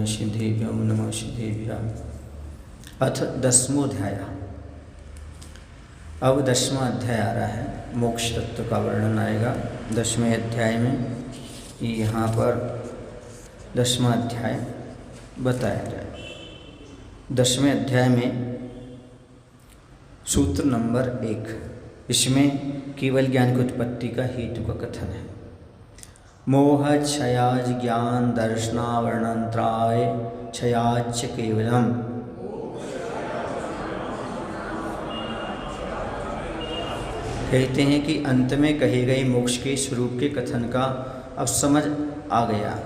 श्रीदेव्यो नमः श्रीदेव्याम। अथ 10वां अध्याय। अब 10वां अध्याय आ रहा है, मोक्ष तत्व का वर्णन आएगा 10वें अध्याय में। यहाँ पर 10वां अध्याय बताया जाए। 10वें अध्याय में सूत्र नंबर 1, इसमें केवल ज्ञान की उत्पत्ति का हेतु का कथन है। मोह क्षयाज ज्ञान दर्शनावर्णंत्राय क्षयाच केवलम। कहते हैं कि अंत में कहे गए मोक्ष के स्वरूप के कथन का अब समझ आ गया।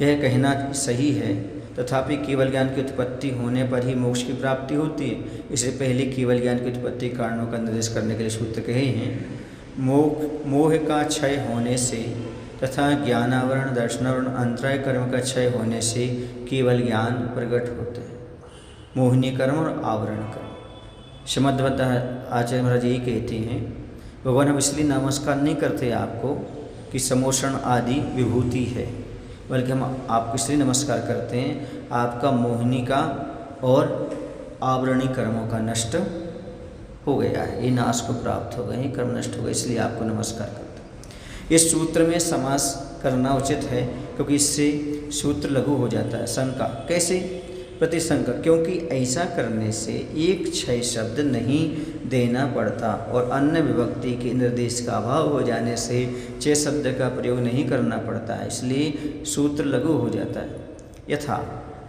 यह कहना सही है, तथापि केवल ज्ञान की उत्पत्ति होने पर ही मोक्ष की प्राप्ति होती है। इससे पहले केवल ज्ञान की उत्पत्ति कारणों का निर्देश करने के लिए सूत्र कहे हैं। मोह का क्षय होने से तथा ज्ञानावरण दर्शनावरण अंतराय कर्म का क्षय होने से केवल ज्ञान प्रकट होते हैं। मोहिनी कर्म और आवरण कर्म। श्रीमद्भगवत आचार्य महाराज यही कहते हैं, भगवान हम इसलिए नमस्कार नहीं करते आपको कि समोषण आदि विभूति है, बल्कि हम आपको इसलिए नमस्कार करते हैं आपका मोहिनी का और आवरणी कर्मों का नष्ट हो गया है, ये नाश को प्राप्त हो गए, कर्म नष्ट हो गए, इसलिए आपको नमस्कार करते हैं। इस सूत्र में समास करना उचित है, क्योंकि इससे सूत्र लघु हो जाता है। शंका कैसे? प्रतिशंका, क्योंकि ऐसा करने से एक क्षय शब्द नहीं देना पड़ता और अन्य विभक्ति के निर्देश का अभाव हो जाने से क्षय शब्द का प्रयोग नहीं करना पड़ता है, इसलिए सूत्र लघु हो जाता है। यथा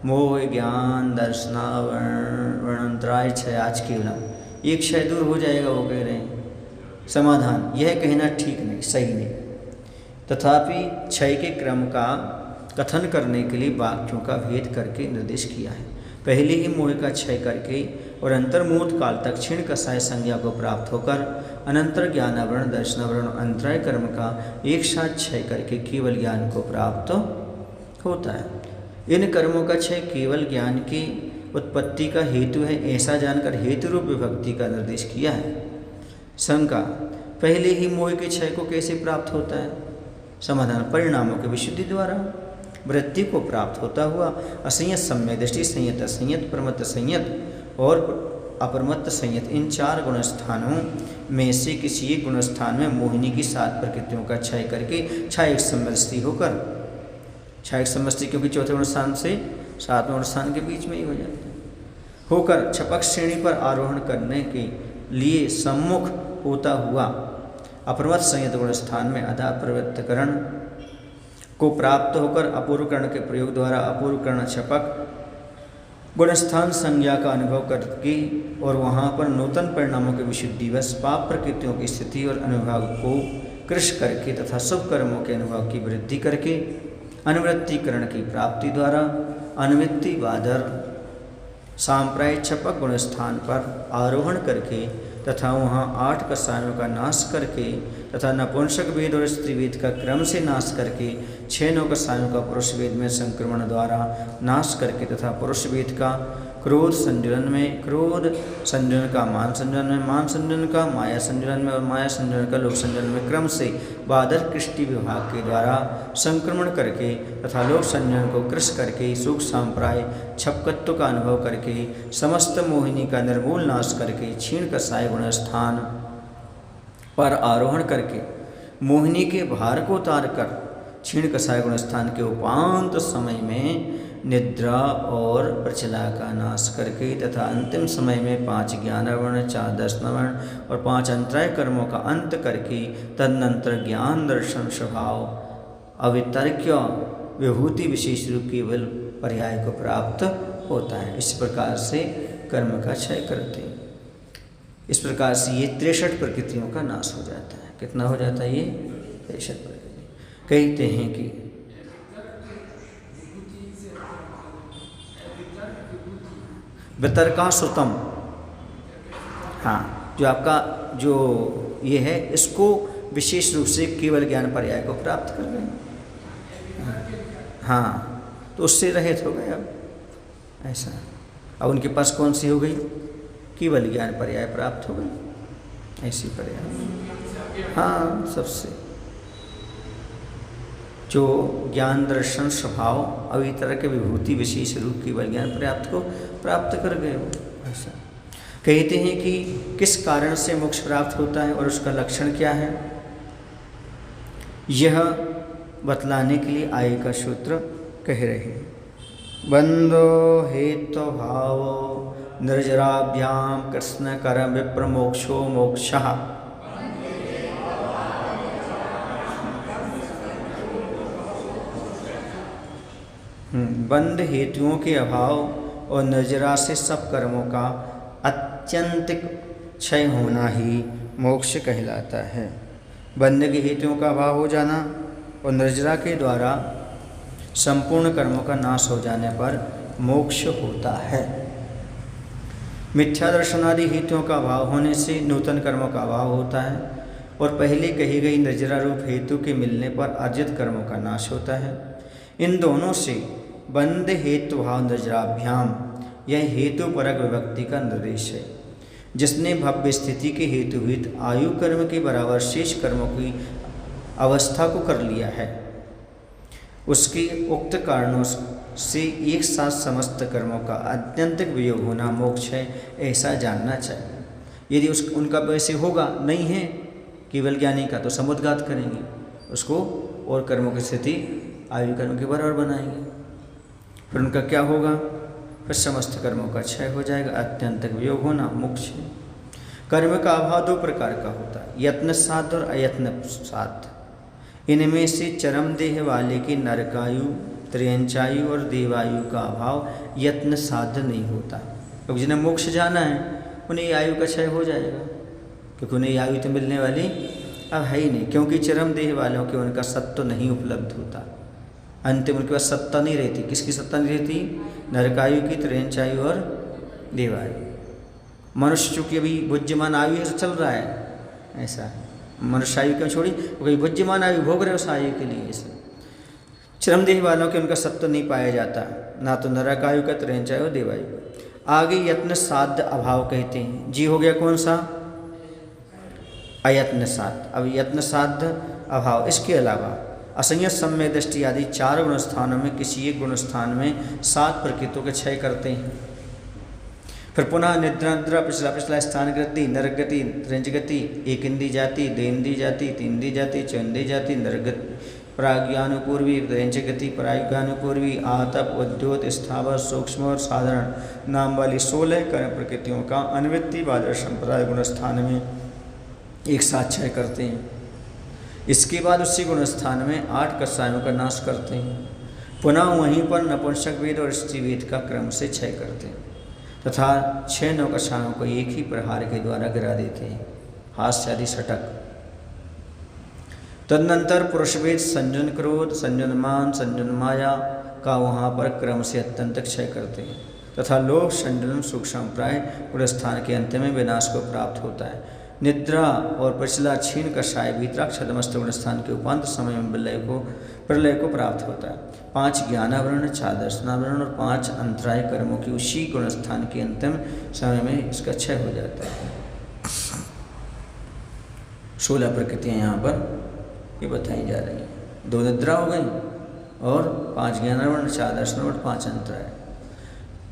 मोह ज्ञान दर्शनावर्णंत्राय क्षयाच केवलम, एक क्षय दूर हो जाएगा, वो कह रहे हैं। समाधान, यह कहना ठीक नहीं, सही नहीं। तथापि क्षय के क्रम का कथन करने के लिए वाक्यों का भेद करके निर्देश किया है। पहले ही मोह का क्षय करके और अंतर्मुहूर्त काल तक क्षीण कषाय संज्ञा को प्राप्त होकर अनंतर ज्ञानावरण दर्शनावरण अंतराय कर्म का एक साथ क्षय करके केवल ज्ञान को प्राप्त होता है। इन कर्मों का क्षय केवल ज्ञान की उत्पत्ति का हेतु है, ऐसा जानकर हेतु रूप विभक्ति का निर्देश किया है। शंका, पहले ही मोह के क्षय को कैसे प्राप्त होता है? समाधान, परिणामों की विशुद्धि द्वारा वृत्ति को प्राप्त होता हुआ असंयत सम्यक दृष्टि संयत असंयत प्रमत्त संयत और अप्रमत्त संयत, इन 4 गुणस्थानों में से किसी एक गुणस्थान में मोहिनी की 7 प्रकृतियों का क्षय करके छायक समष्टि होकर, छायक समष्टि क्योंकि चौथे गुणस्थान से 7वें गुणस्थान के बीच में ही हो जाता है, होकर छपक श्रेणी पर आरोहण करने के लिए सम्मुख होता हुआ अप्रमत्त संयत गुणस्थान में अधा प्रवृत्तकरण को प्राप्त होकर अपूर्वकरण के प्रयोग द्वारा अपूर्वकरण छपक गुणस्थान संज्ञा का अनुभव करके और वहाँ पर नूतन परिणामों के विशुद्धिवश पाप प्रकृतियों की स्थिति और अनुभव को कृश करके तथा शुभ कर्मों के अनुभव की वृद्धि करके अनुवृत्तिकरण की प्राप्ति द्वारा अनुवृत्ति बादर सांप्राय छपक गुणस्थान पर आरोहण करके तथा वहाँ 8 कषायों का नाश करके तथा नपुंसक वेद और स्त्री वेद का क्रम से नाश करके 6 कषायों का पुरुष वेद में संक्रमण द्वारा नाश करके तथा पुरुष वेद का क्रोध संजुलन में, क्रोध संजुलन का मान संजुलन में, मान संजुलन का माया संजुलन में और माया संजुलन का लोक संजुलन में क्रम से बादर कृष्टि विभाग के द्वारा संक्रमण करके तथा लोक संजुलन को कृश करके सुख सांप्राय छपकत्व का अनुभव करके समस्त मोहिनी का निर्मूल नाश करके क्षीण कषाय गुण स्थान पर आरोहण करके मोहिनी के भार को उतार कर क्षीण कषाय गुण स्थान के उपांत समय में निद्रा और प्रचला का नाश करके तथा अंतिम समय में 5 ज्ञानावरण 4 दर्शनावरण और 5 अंतराय कर्मों का अंत करके तदनंतर ज्ञान दर्शन स्वभाव अवितर्क्य विभूति विशेष रूप केवल पर्याय को प्राप्त होता है। इस प्रकार से कर्म का क्षय करते हैं। इस प्रकार से ये 63 प्रकृतियों का नाश हो जाता है। कितना हो जाता है? ये 63 प्रकृति। कहते हैं कि वितर्का श्रुतम, हाँ, जो आपका जो ये है इसको विशेष रूप से केवल ज्ञान पर्याय को प्राप्त कर रहे हैं। हाँ, तो उससे रहित हो गए। अब ऐसा, अब उनके पास कौन सी हो गई? केवल ज्ञान पर्याय प्राप्त हो गई, ऐसी पर्याय। हाँ, सबसे जो ज्ञान दर्शन स्वभाव और इस तरह के विभूति विशेष रूप केवल ज्ञान प्राप्त कर गए हो। ऐसा कहते हैं कि किस कारण से मोक्ष प्राप्त होता है और उसका लक्षण क्या है, यह बतलाने के लिए आगे का सूत्र कह रहे हैं। बंधो हेतु भाव निर्जराभ्याम कृष्ण कर्म विप्रमोक्षो मोक्षः। बंध हेतुओं के अभाव और निर्जरा से सब कर्मों का अत्यंतिक क्षय होना ही मोक्ष कहलाता है। बंध के हेतुओं का अभाव हो जाना और निर्जरा के द्वारा संपूर्ण कर्मों का नाश हो जाने पर मोक्ष होता है। मिथ्या दर्शन आदि हेतुओं का अभाव होने से नूतन कर्मों का अभाव होता है और पहले कही गई निर्जरा रूप हेतु के मिलने पर अर्जित कर्मों का नाश होता है। इन दोनों से बंध हेतु भाव निर्जराभ्याम यह हेतु परक विभक्ति का निर्देश है। जिसने भव्य स्थिति के हेतुहित आयु कर्म के बराबर शेष कर्मों की अवस्था को कर लिया है, उसके उक्त कारणों से एक साथ समस्त कर्मों का आत्यंतिक वियोग होना मोक्ष है, ऐसा जानना चाहिए। यदि उनका वैसे होगा नहीं है केवल ज्ञानी का, तो समुद्घात करेंगे उसको और कर्मों की स्थिति आयु कर्म के बराबर बनाएंगे। फिर उनका क्या होगा, फिर समस्त कर्मों का क्षय हो जाएगा, अत्यंतिक वियोग होना मोक्ष है। कर्म का अभाव दो प्रकार का होता है, यत्न साध और अयत्न साध। इनमें से चरम देह वाले की नरकायु, त्रियंचायु और देवायु का अभाव यत्न साध नहीं होता, क्योंकि जिन्हें मोक्ष जाना है उन्हें आयु का क्षय हो जाएगा, क्योंकि उन्हें आयु तो मिलने वाली अब है ही नहीं, क्योंकि चरम देह वालों के उनका सत्व नहीं उपलब्ध होता। अंतिम उनके पास सत्ता नहीं रहती। किसकी सत्ता नहीं रहती, नरकायु की, त्रियंचायु और देवायु। मनुष्य चूँकि अभी भुज्यमान आयु से चल रहा है, ऐसा है। मनुष्य आयु क्यों छोड़ी, क्योंकि भुज्यमान आयु भोग रहे उस आयु के लिए। ऐसे चरम देह वालों के उनका सत्व नहीं पाया जाता, ना तो नरकायु का, त्रियंचायु और देवायु। आगे यत्न साध अभाव कहते हैं। जी हो गया कौन सा, अयत्न साध। अब यत्न साध अभाव, इसके अलावा असंयत सम्य दृष्टि आदि 4 गुण स्थानों में किसी एक गुण स्थान में 7 प्रकृतियों के क्षय करते हैं। फिर पुनः निद्रा पिछला स्थान गति, नरक गति, रंज गति, एक इंद्री जाति, दो इंद्री जाति, तीन इंद्री जाति, चौंद्री जाति, नरगति, प्राज्ञानुपूर्वी, रंज गति, प्राज्ञानुपूर्वी, आतप, उद्योत, स्थावर, सूक्ष्म और साधारण नाम वाली 16 कर्म प्रकृतियों का अनुवृत्ति वाले संप्रदाय गुण स्थान में एक साथ क्षय करते हैं। इसके बाद उसी गुण स्थान में 8 कषायों का नाश करते हैं। पुनः वहीं पर नपुंसक वेद और स्त्री वेद का क्रम से क्षय करते हैं तथा 6 नवकषायों को एक ही प्रहार के द्वारा गिरा देते हैं, हास्य आदि षटक। तदनंतर पुरुष वेद संजन क्रोध, संजन मान, संजन माया का वहाँ पर क्रम से अत्यंत क्षय करते हैं तथा लोभ, संजन, सूक्ष्म प्राय गुण स्थान के अंत में विनाश को प्राप्त होता है। निद्रा और पिछला क्षीण कषाय भीतराक्ष छदमस्त गुण स्थान के उपांत समय में प्रलय को प्राप्त होता है। 5 ज्ञानावरण, 4 दर्शनावरण और 5 अंतराय कर्मों की उसी गुण स्थान के अंतिम समय में इसका क्षय हो जाता है। 16 प्रकृतियाँ यहाँ पर ये बताई जा रही हैं। 2 निद्रा हो गई और 5 ज्ञानावरण, 4 दर्शनावरण और 5 अंतराय।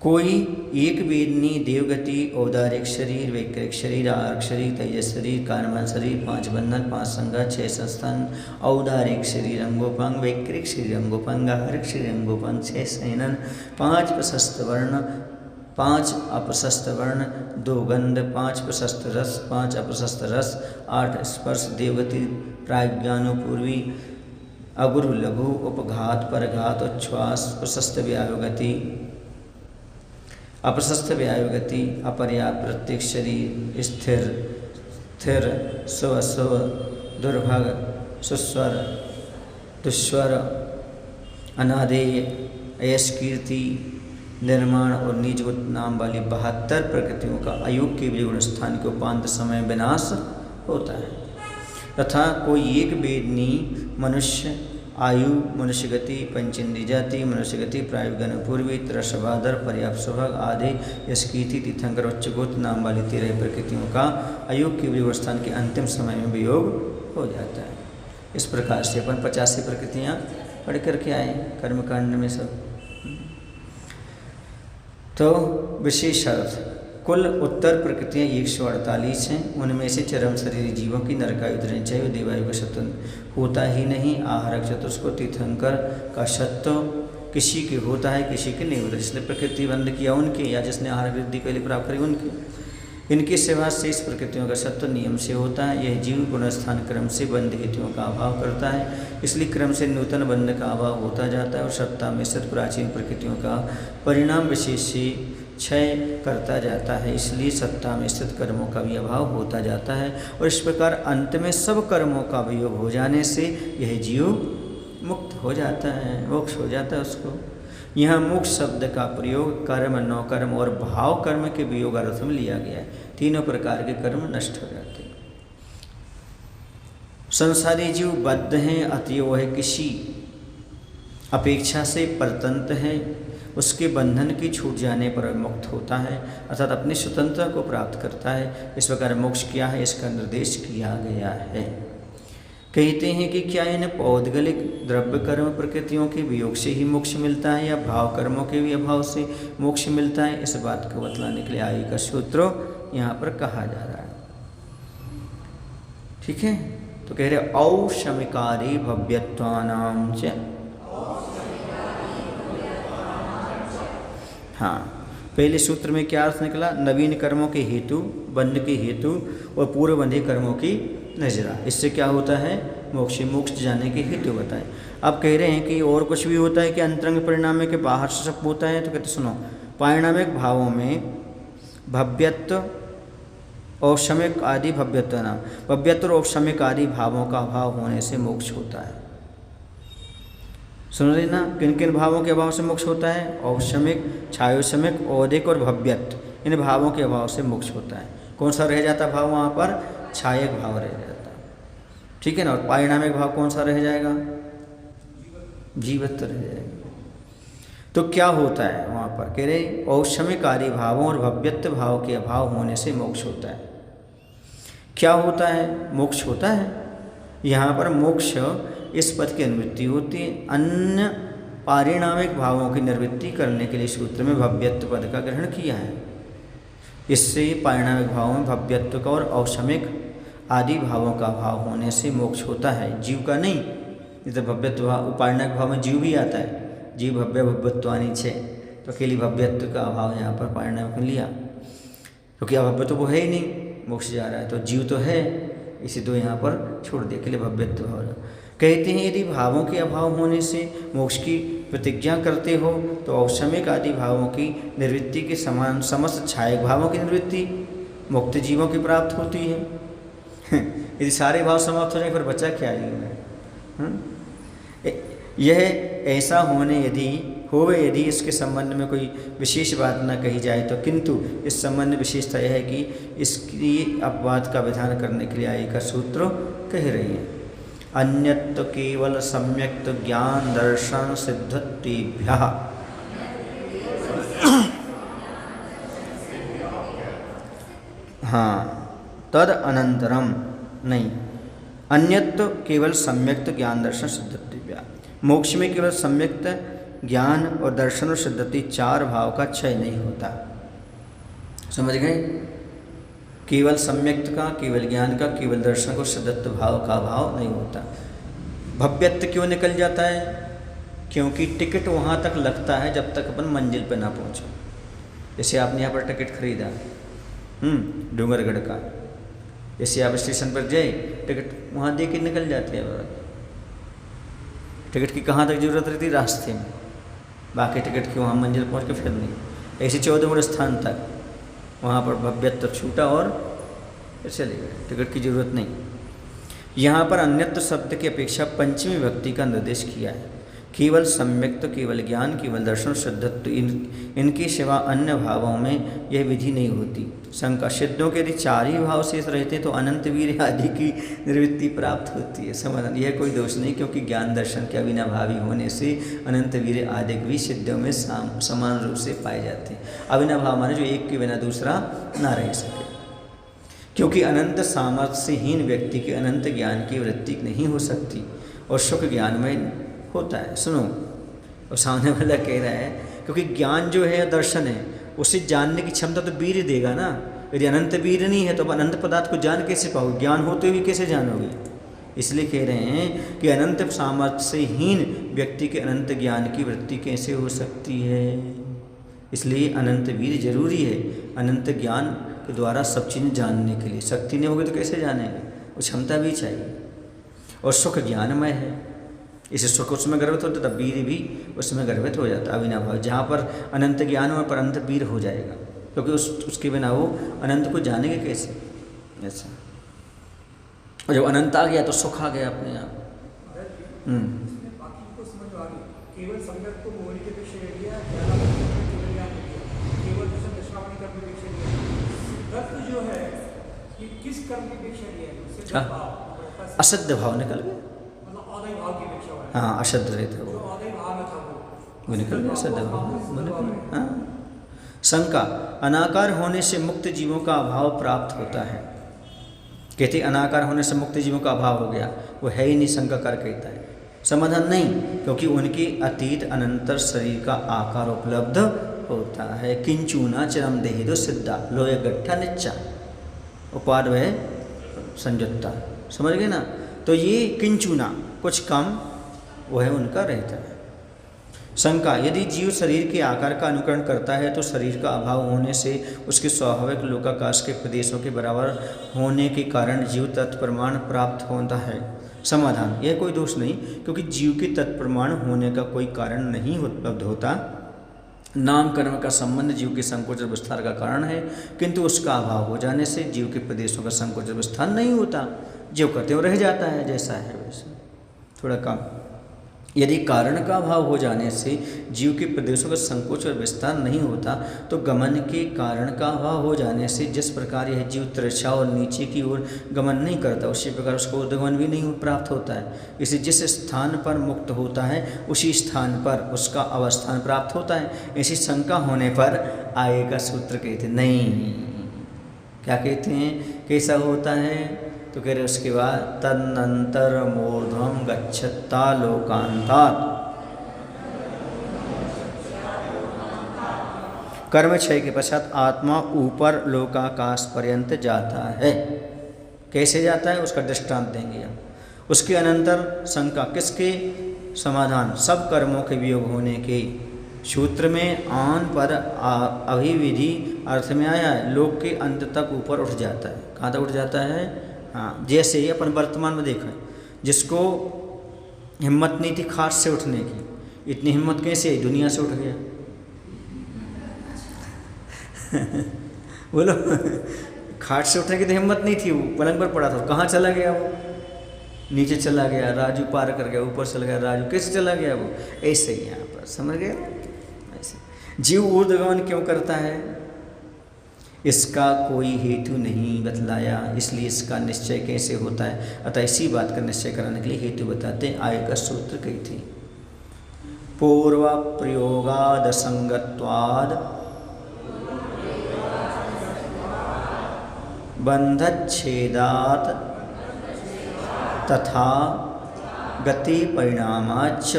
कोई एक वेदनी देवगति, औदारिक शरीर, वैकृक शरीर, आर्क शरीर, तेजस शरीर, कारणवान शरीर, 5 बंधन, 5 संघा, 6 संस्थान, औदारिक शरीर अंगोपंग, वैकृक शरीर अंगोपंग, आर्क शरीर अंगोपंग, 6 शयनन, 5 प्रशस्त वर्ण, 5 अप्रशस्त वर्ण, 2 गंध, 5 प्रशस्त रस, 5 अप्रशस्त रस, 8 स्पर्श, देवगति, प्राज्ञानुपूर्वी, अगुरु, लघु, उपघात, परघात, उच्छ्वास, प्रशस्त व्यायुगति, अप्रशस्त व्यायुगति, अपर्याप्त प्रत्येक शरीर, स्थिर, स्थिर, स्व स्व, दुर्भग, सुस्वर, दुस्वर, अनादेय, अयस्कीर्ति, निर्माण और निजगुत नाम वाली 72 प्रकृतियों का अयोग्य गुण स्थान के उपांत समय विनाश होता है। तथा कोई एक वेदनी मनुष्य आयु, मनुष्य गति, पंचेंद्री जाति, मनुष्य गति, प्रायुगन पूर्वी, त्रसबादर, पर्याप्त सुभग आदि, यस्कीति, तीर्थंकर, उच्चगोत नाम वाली 13 प्रकृतियों का अयोग्य विवस्थान के अंतिम समय में वियोग हो जाता है। इस प्रकार से अपन 85 प्रकृतियाँ पढ़ करके आए कर्मकांड में सब। तो विशेष अर्थ, कुल उत्तर प्रकृतियाँ 148 हैं, उनमें से चरम शरीर जीवों की नरकायु व देवायु का सत्व होता ही नहीं। आहारक चतुष्को तीर्थंकर का सत्व किसी के होता है, किसी के नहीं होता। जिसने प्रकृति बंद किया उनके, या जिसने आहार वृद्धि के लिए प्राप्त करी उनके, इनके सेवा से इस प्रकृतियों का सत्व नियम से होता है। यह जीव गुणस्थान क्रम से बंध हेतुओं का अभाव करता है, इसलिए क्रम से नूतन बंध का अभाव होता जाता है और सत्ता में सत प्राचीन प्रकृतियों का परिणाम विशेष से क्षय करता जाता है, इसलिए सत्ता में स्थित कर्मों का भी अभाव होता जाता है। और इस प्रकार अंत में सब कर्मों का वियोग हो जाने से यह जीव मुक्त हो जाता है, मोक्ष हो जाता है उसको। यहाँ मोक्ष शब्द का प्रयोग कर्म, नौकर्म और भाव कर्म के वियोग अर्थ में लिया गया है। तीनों प्रकार के कर्म नष्ट हो जाते हैं। संसारी जीव बद्ध हैं, अतएव वह किसी अपेक्षा से परतंत्र है, उसके बंधन की छूट जाने पर मुक्त होता है, अर्थात अपनी स्वतंत्रता को प्राप्त करता है। इस प्रकार मोक्ष क्या है, इसका निर्देश किया गया है। कहते हैं कि क्या इन पौद्गलिक द्रव्य कर्म प्रकृतियों के वियोग से ही मोक्ष मिलता है या भाव कर्मों के भी अभाव से मोक्ष मिलता है, इस बात को बतलाने के लिए आयु का सूत्र यहाँ पर कहा जा रहा है। ठीक है, तो कह रहे औशमिकारी भव्यत्वानाम च, हाँ, पहले सूत्र में क्या अर्थ निकला, नवीन कर्मों के हेतु, बंध के हेतु और पूर्व बंधे कर्मों की नजरा, इससे क्या होता है, मोक्ष जाने के हेतु बताए। अब कह रहे हैं कि और कुछ भी होता है कि अंतरंग परिणाम के बाहर से सब होता है, तो कहते सुनो, पारिणामिक भावों में भव्यत्व औषमिक आदि भव्यत्व ना, भव्यत्व और औषमिक आदि भावों का अभाव होने से मोक्ष होता है। सुन रही ना, किन किन भावों के अभाव से मोक्ष होता है, औषमिक, छायोशमिक, औदिक और भव्यत्व, इन भावों के अभाव से मोक्ष होता है। कौन सा रह जाता भाव वहाँ पर, छायक भाव रह जाता, ठीक है ना। और पारिणामिक भाव कौन सा रह जाएगा, जीवत्व रह जाएगा। तो क्या होता है वहाँ पर, कह रहे औषमिक आदि भावों और भव्यत्व भाव के अभाव होने से मोक्ष होता है। क्या होता है, मोक्ष होता है। यहाँ पर मोक्ष इस पद की अनुवृत्ति होती है। अन्य पारिणामिक भावों की निवृत्ति करने के लिए सूत्र में भव्यत्व पद का ग्रहण किया है। इससे पारिणामिक भावों में भव्यत्व का और औषमिक आदि भावों का अभाव होने से मोक्ष होता है, जीव का नहीं। जैसे भव्यत्व भाव, पारिणामिक भाव में जीव भी आता है, जीव भव्य भव्यत्वानी छे, तो अकेली भव्यत्व का अभाव यहाँ पर पारिणामिक में लिया, क्योंकि अभव्य तो वो है ही नहीं, मोक्ष जा रहा है, तो जीव तो है, इसी तो यहाँ पर छोड़ दिया, के लिए भव्यत्व भाव। कहते हैं यदि भावों के अभाव होने से मोक्ष की प्रतिज्ञा करते हो तो औषमिक आदि भावों की निवृत्ति के समान समस्त छायक भावों की निवृत्ति मुक्त जीवों की प्राप्त होती है। यदि सारे भाव समाप्त हो जाए फिर बचा क्या जीव में। यह ऐसा होने यदि इसके संबंध में कोई विशेष बात न कही जाए तो, किंतु इस संबंध में विशेषता यह है कि इसकी अपवाद का विधान करने के लिए आय का सूत्र कह रही है। अन्यत्व केवल सम्यक्त ज्ञान दर्शन सिद्धत्वेभ्यः, हाँ, तद अनंतरम नहीं, अन्यत्व केवल सम्यक्त ज्ञान दर्शन सिद्धत्वेभ्यः, मोक्ष में केवल सम्यक्त ज्ञान और दर्शन और सिद्धति चार भाव का क्षय नहीं होता। समझ गए, केवल सम्यक्त का, केवल ज्ञान का, केवल दर्शन को, सिद्धत्व भाव का भाव नहीं होता। भव्यत्व क्यों निकल जाता है, क्योंकि टिकट वहाँ तक लगता है जब तक अपन मंजिल पे ना पहुँचो। जैसे आपने यहाँ पर टिकट खरीदा डूंगरगढ़ का, जैसे आप स्टेशन पर जाए टिकट वहाँ दे के निकल जाते हैं। टिकट की कहाँ तक जरूरत रहती, रास्ते में, बाकी टिकट की वहाँ मंजिल पहुँच के फिर नहीं। ऐसे 14वें स्थान तक वहाँ पर भव्यत्व छूटा और चले गए, टिकट की जरूरत नहीं। यहाँ पर अन्यत्व शब्द की अपेक्षा पंचमी विभक्ति का निर्देश किया है। केवल सम्यक्त, केवल ज्ञान, केवल दर्शन, सिद्धत्व, इनके सिवा अन्य भावों में यह विधि नहीं होती। शंका, सिद्धों के यदि चार ही भाव शेष रहते तो अनंत वीर आदि की निवृत्ति प्राप्त होती है। समाधान, यह कोई दोष नहीं, क्योंकि ज्ञान दर्शन के अविनाभावी होने से अनंत वीर आदि भी सिद्धों में समान रूप से पाए जाते हैं। अविनाभाव माने जो एक के बिना दूसरा ना रह सके, क्योंकि अनंत सामर्थ्यहीन व्यक्ति के अनंत ज्ञान की वृत्ति नहीं हो सकती और सुख ज्ञान में होता है। सुनो, और सामने वाला कह रहा है क्योंकि ज्ञान जो है दर्शन है, उसे जानने की क्षमता तो वीर्य देगा ना। यदि अनंत वीर्य नहीं है तो अनंत पदार्थ को जान कैसे पाओगे? ज्ञान होते हुए कैसे जानोगे? इसलिए कह रहे हैं कि अनंत सामर्थ्य से हीन व्यक्ति के अनंत ज्ञान की वृत्ति कैसे हो सकती है। इसलिए अनंत वीर्य जरूरी है अनंत ज्ञान के द्वारा सब चीज़ जानने के लिए। शक्ति नहीं होगी तो कैसे जानेंगे? वो क्षमता भी चाहिए। और सुख ज्ञानमय है, इसे सुख उसमें गर्वित होता तब वीर भी उसमें गर्वित हो जाता अविनाभाव। जहाँ पर अनंत ज्ञान और पर अनंत वीर हो जाएगा, क्योंकि उसके बिना वो अनंत को जानेंगे कैसे? ऐसा। और जब अनंत आ गया तो सुख आ गया अपने आप। केवल संगत को मोहनी के पीछे ले लिया, केवल दशावनी कर्म के पीछे लिया। सिद्धार्थ जो है कि किस कर्म की अपेक्षा लिया है? असिद्ध भाव निकल गया, मतलब आदि भाव की अपेक्षा। हाँ, अशुद्ध रहते वो, आदि भाव में था वो निकल गया असिद्ध भाव। हाँ। शंका, अनाकार होने से मुक्त जीवों का अभाव प्राप्त होता है। कहते अनाकार होने से मुक्त जीवों का अभाव हो गया, वो है ही नहीं। शंका कर कहता है समाधान नहीं, क्योंकि उनकी अतीत अनंतर शरीर का आकार उपलब्ध होता है। किंचूना चरम देहिदो सिद्धा लोय गट्ठा निच्चा उपाद वह संयुक्ता। समझ गए ना? तो ये किंचूना कुछ कम वो है उनका रहता है। शंका, यदि जीव शरीर के आकार का अनुकरण करता है तो शरीर का अभाव होने से उसके स्वाभाविक लोकाकाश के प्रदेशों के बराबर होने के कारण जीव तत्प्रमाण प्राप्त होता है। समाधान, यह कोई दोष नहीं, क्योंकि जीव के तत्प्रमाण होने का कोई कारण नहीं उपलब्ध होता। नाम कर्म का संबंध जीव के संकोच और विस्तार का कारण है, किंतु उसका अभाव हो जाने से जीव के प्रदेशों का संकोच और विस्तार नहीं होता। जो करते हो रह जाता है, जैसा है वैसा, थोड़ा कम। यदि कारण का अभाव हो जाने से जीव के प्रदेशों का संकोच और विस्तार नहीं होता, तो गमन के कारण का अभाव हो जाने से जिस प्रकार यह जीव तिरछा और नीचे की ओर गमन नहीं करता, उसी प्रकार उसको ऊर्ध्वगमन भी नहीं प्राप्त होता है। इसे जिस स्थान पर मुक्त होता है उसी स्थान पर उसका अवस्थान प्राप्त होता है। ऐसी शंका होने पर आगे का सूत्र कहते नहीं। क्या कहते हैं? कैसा होता है? तो कह रहे उसके बाद तदनंतर मूर्ध्वम गच्छता लोकांतात् कर्म क्षय के पश्चात आत्मा ऊपर लोकाकाश पर्यंत जाता है। कैसे जाता है उसका दृष्टांत देंगे हम। उसके अनंतर शंका किसके? समाधान, सब कर्मों के वियोग होने के। सूत्र में आन पर अभिविधि अर्थ में आया है, लोक के अंत तक ऊपर उठ जाता है। कहाँ तक उठ जाता है? हाँ, जैसे ही अपन वर्तमान में देखा जिसको हिम्मत नहीं थी खाट से उठने की, इतनी हिम्मत कैसे आई? दुनिया से उठ गया। बोलो, खाट से उठने की तो हिम्मत नहीं थी, वो पलंग पर पड़ा था। कहाँ चला गया वो? नीचे चला गया, राजू पार कर गया, ऊपर चला गया, राजू कैसे चला गया वो? ऐसे ही यहाँ पर, समझ गए? ऐसे जीव ऊर्ध्वगमन क्यों करता है? इसका कोई हेतु नहीं बतलाया, इसलिए इसका निश्चय कैसे होता है। अतः इसी बात का निश्चय कराने के लिए हेतु बताते हैं। आय का सूत्र कही थी, पूर्व प्रयोगाद संगत्वाद बंधच्छेदात तथा गति परिणामाच।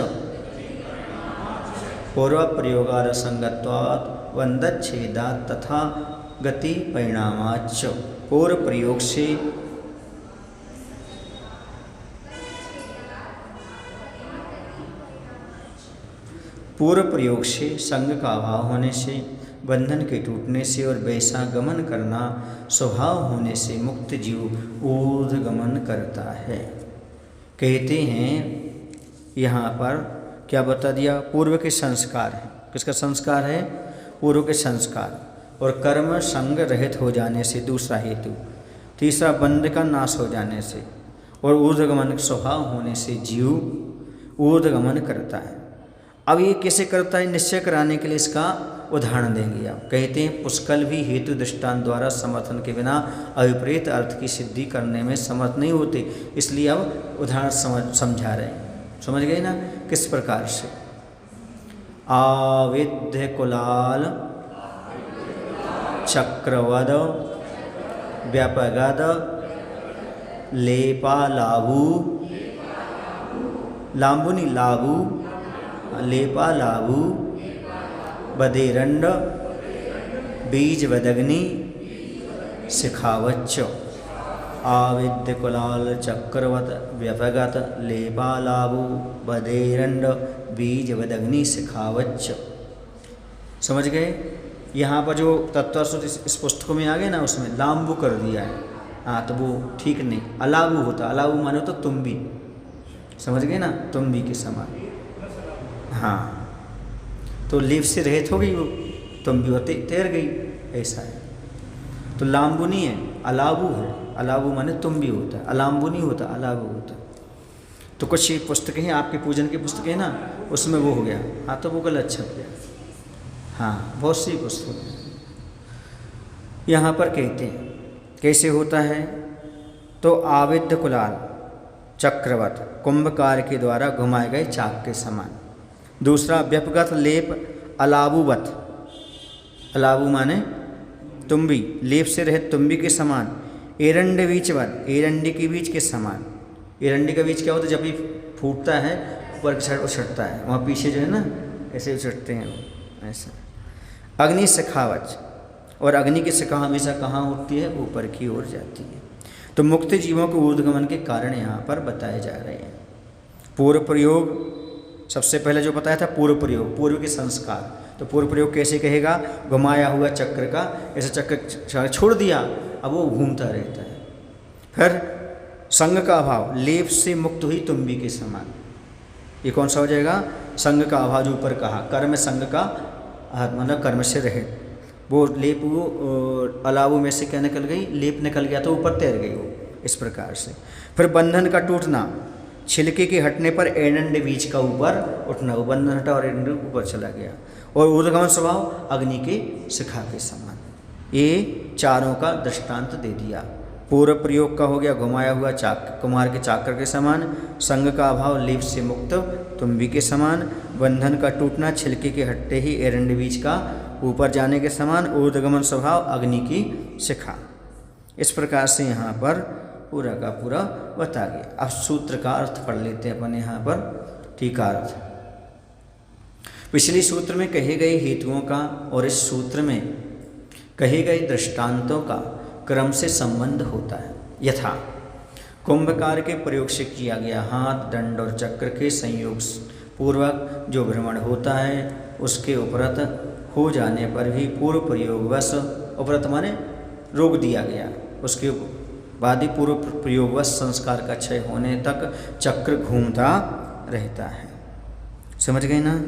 पूर्व प्रयोगाद संगत्वाद बंधच्छेदात तथा गति परिणामाच। पूर्व प्रयोग से संग का अभाव होने से, बंधन के टूटने से और वैसा गमन करना स्वभाव होने से मुक्त जीव ऊर्ध्वगमन करता है। कहते हैं यहाँ पर क्या बता दिया? पूर्व के संस्कार है। किसका संस्कार है? पूर्व के संस्कार। और कर्म संग रहित हो जाने से दूसरा हेतु। तीसरा बंध का नाश हो जाने से, और ऊर्ध्वगमन स्वभाव होने से जीव ऊर्ध्वगमन करता है। अब ये कैसे करता है निश्चय कराने के लिए इसका उदाहरण देंगे आप। कहते हैं पुष्कल भी हेतु दृष्टांत द्वारा समर्थन के बिना अभिप्रेत अर्थ की सिद्धि करने में समर्थ नहीं होते, इसलिए अब उदाहरण समझा रहे हैं। समझ गए ना किस प्रकार से? आविद्य कुलाल चक्रवद व्यापगद लेपालाभु लांबुनी लाबू, लेपा लाबू, बदेरंड, बीज वदग्नि, शिखावच्च, आविद्य कुलाल चक्रवत व्यपगत, लेपा लाबू, बदेरंड, बीज वदग्नि, शिखावच्च। समझ गए? यहाँ पर जो तत्वश्रुति इस पुस्तकों में आ गए ना, उसमें लांबू कर दिया है। हाँ, तो वो ठीक नहीं, अलाबू होता। अलाबू मानो तो तुम्बी, समझ गए ना, तुम्बी के समान। हाँ, तो लेप से रहित हो गई वो, तुम्बी होते तैर गई, ऐसा है। तो लांबू नहीं है, अलाबू है। अलाबू माने तुम्बी होता है, अलांबू नहीं होता, अलाबू होता। तो कुछ पुस्तकें हैं आपके पूजन की पुस्तकें हैं ना, उसमें वो हो गया। हाँ, तो वो गलत छप गया। हाँ, बहुत सी पुस्तकें यहाँ पर कहते हैं कैसे होता है। तो आविद्य कुलाल चक्रवत, कुंभकार के द्वारा घुमाए गए चाक के समान। दूसरा व्यपगत लेप अलाबूवत, अलाबू माने तुम्बी, लेप से रहित तुम्बी के समान। एरंड बीजवत, एरंडी के बीज के समान। एरंडी का बीज क्या होता है? जब भी फूटता है ऊपर की साइड उछटता है, वहाँ पीछे जो है ना ऐसे उछटते हैं वो, ऐसा। अग्नि शिखावच, और अग्नि की शिखा हमेशा कहाँ उठती है? ऊपर की ओर जाती है। तो मुक्त जीवों के ऊर्ध्वगमन के कारण यहाँ पर बताए जा रहे हैं। पूर्व प्रयोग सबसे पहले जो बताया था, पूर्व प्रयोग, पूर्व के संस्कार। तो पूर्व प्रयोग कैसे कहेगा? घुमाया हुआ चक्र का, ऐसे चक्र छोड़ दिया, अब वो घूमता रहता है। फिर संग का अभाव, लेप से मुक्त हुई तुम्बी के समान। ये कौन सा हो जाएगा? संग का अभाव, जो ऊपर कहा, कर्म संग का मतलब कर्म से रहे। वो लेप, वो अलाबू में से क्या निकल गई? लेप निकल गया तो ऊपर तैर गई वो, इस प्रकार से। फिर बंधन का टूटना, छिलके के हटने पर एरंड बीज का ऊपर उठना, वो बंधन हटा और एरंड ऊपर चला गया। और ऊर्ध्वगमन स्वभाव अग्नि के शिखा के समान। ये चारों का दृष्टांत दे दिया। पूर्व प्रयोग का हो गया घुमाया हुआ चाक, कुम्हार के चाकर के समान। संग का अभाव, लेप से मुक्त तुम्बी के समान। बंधन का टूटना, छिलके के हटते ही एरंड बीज का ऊपर जाने के समान। ऊर्ध्वगमन स्वभाव अग्नि की शिखा। इस प्रकार से यहाँ पर पूरा का पूरा बता गया। अब सूत्र का अर्थ पढ़ लेते हैं अपन यहाँ पर। टीका अर्थ, पिछले सूत्र में कहे गए हेतुओं का और इस सूत्र में कहे गए दृष्टांतों का क्रम से संबंध होता है। यथा कुंभकार के प्रयोग से किया गया हाथ, दंड और चक्र के संयोग पूर्वक जो भ्रमण होता है, उसके उपरत हो जाने पर भी पूर्व प्रयोगवश, उपरत माने रोक दिया गया, उसके बाद ही पूर्व प्रयोगवश संस्कार का क्षय होने तक चक्र घूमता रहता है। समझ गए ना?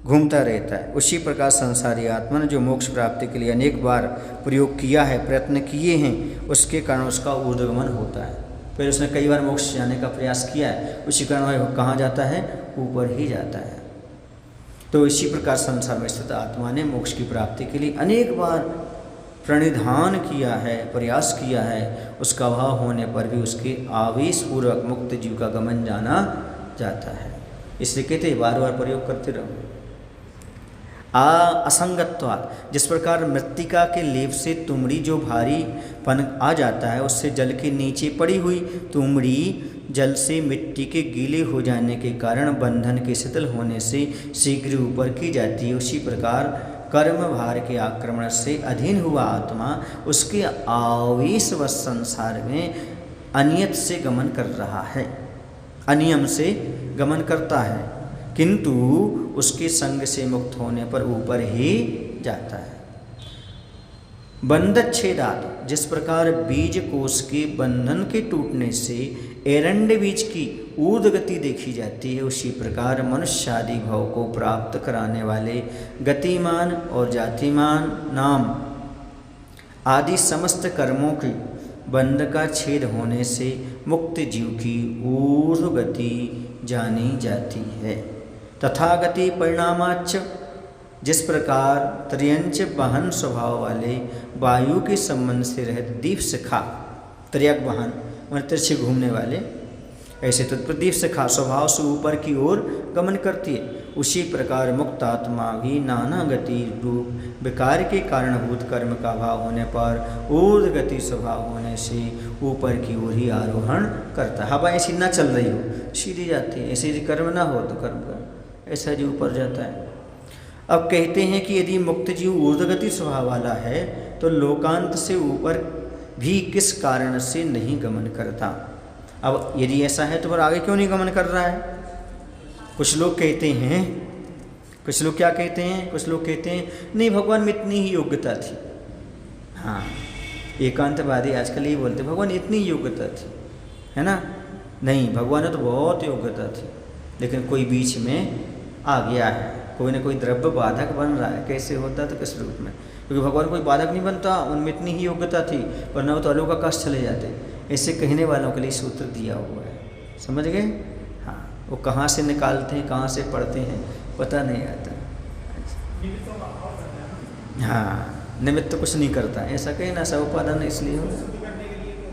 घूमता रहता है। उसी प्रकार संसारी आत्मा ने जो मोक्ष प्राप्ति के लिए अनेक बार प्रयोग किया है, प्रयत्न किए हैं, उसके कारण उसका ऊर्ध्वगमन होता है। फिर उसने कई बार मोक्ष जाने का प्रयास किया है, उसी कारण वह कहाँ जाता है? ऊपर ही जाता है। तो इसी प्रकार संसार में स्थित आत्मा ने मोक्ष की प्राप्ति के लिए अनेक बार प्रणिधान किया है, प्रयास किया है, उसका अभाव होने पर भी उसके आवेश पूर्वक मुक्त जीव का गमन जाना जाता है। इसलिए कहते बार बार प्रयोग करते रहो। असंगत्वात्, जिस प्रकार मृत्तिका के लेप से तुमड़ी जो भारीपन आ जाता है, उससे जल के नीचे पड़ी हुई तुमड़ी जल से मिट्टी के गीले हो जाने के कारण बंधन के शिथिल होने से शीघ्र ऊपर की जाती है, उसी प्रकार कर्म भार के आक्रमण से अधीन हुआ आत्मा उसके आवेश व संसार में अनियत से गमन कर रहा है, अनियम से गमन करता है, किंतु उसके संग से मुक्त होने पर ऊपर ही जाता है। बंधच्छेदात्, जिस प्रकार बीज कोश के बंधन के टूटने से एरंड बीज की ऊर्ध्व गति देखी जाती है, उसी प्रकार मनुष्यादि भाव को प्राप्त कराने वाले गतिमान और जातिमान नाम आदि समस्त कर्मों के बंध का छेद होने से मुक्त जीव की ऊर्ध्व गति जानी जाती है। तथा गति परिणामाच, जिस प्रकार त्र्यंच वाहन स्वभाव वाले वायु के संबंध से रहित दीप शिखा, त्र्यक वाहन मतलब तिरछे घूमने वाले, ऐसे तो दीप शिखा स्वभाव से ऊपर की ओर गमन करती है, उसी प्रकार मुक्त आत्मा भी नाना गति रूप विकार के कारणभूत कर्म का भाव होने पर ऊर्ध्व गति स्वभाव होने से ऊपर की ओर ही आरोहण करता है। हवा ऐसी ना चल रही हो सीधी जाती है, ऐसे यदि कर्म ना हो तो कर्म का ऐसा जी ऊपर जाता है। अब कहते हैं कि यदि मुक्त जीव ऊर्ध्वगति स्वभाव वाला है तो लोकांत से ऊपर भी किस कारण से नहीं गमन करता। अब यदि ऐसा है तो फिर आगे क्यों नहीं गमन कर रहा है। कुछ लोग कहते हैं, कुछ लोग क्या कहते हैं, कुछ लोग कहते हैं नहीं भगवान में इतनी ही योग्यता थी। हाँ, एकांतवादी आजकल ये बोलते भगवान इतनी योग्यता थी, है ना। नहीं, भगवान ने तो बहुत योग्यता थी, लेकिन कोई बीच में आ गया है, कोई ना कोई द्रव्य बाधक बन रहा है। कैसे होता तो किस रूप में, क्योंकि भगवान कोई बाधक नहीं बनता, उनमें इतनी ही योग्यता थी, वरना वो तो अलौकिक आकाश चले जाते। ऐसे कहने वालों के लिए सूत्र दिया हुआ है, समझ गए। हाँ, वो कहाँ से निकालते हैं, कहाँ से पढ़ते हैं पता नहीं आता। हाँ, निमित्त कुछ नहीं करता, ऐसा कहे ना, सब उपादान इसलिए हो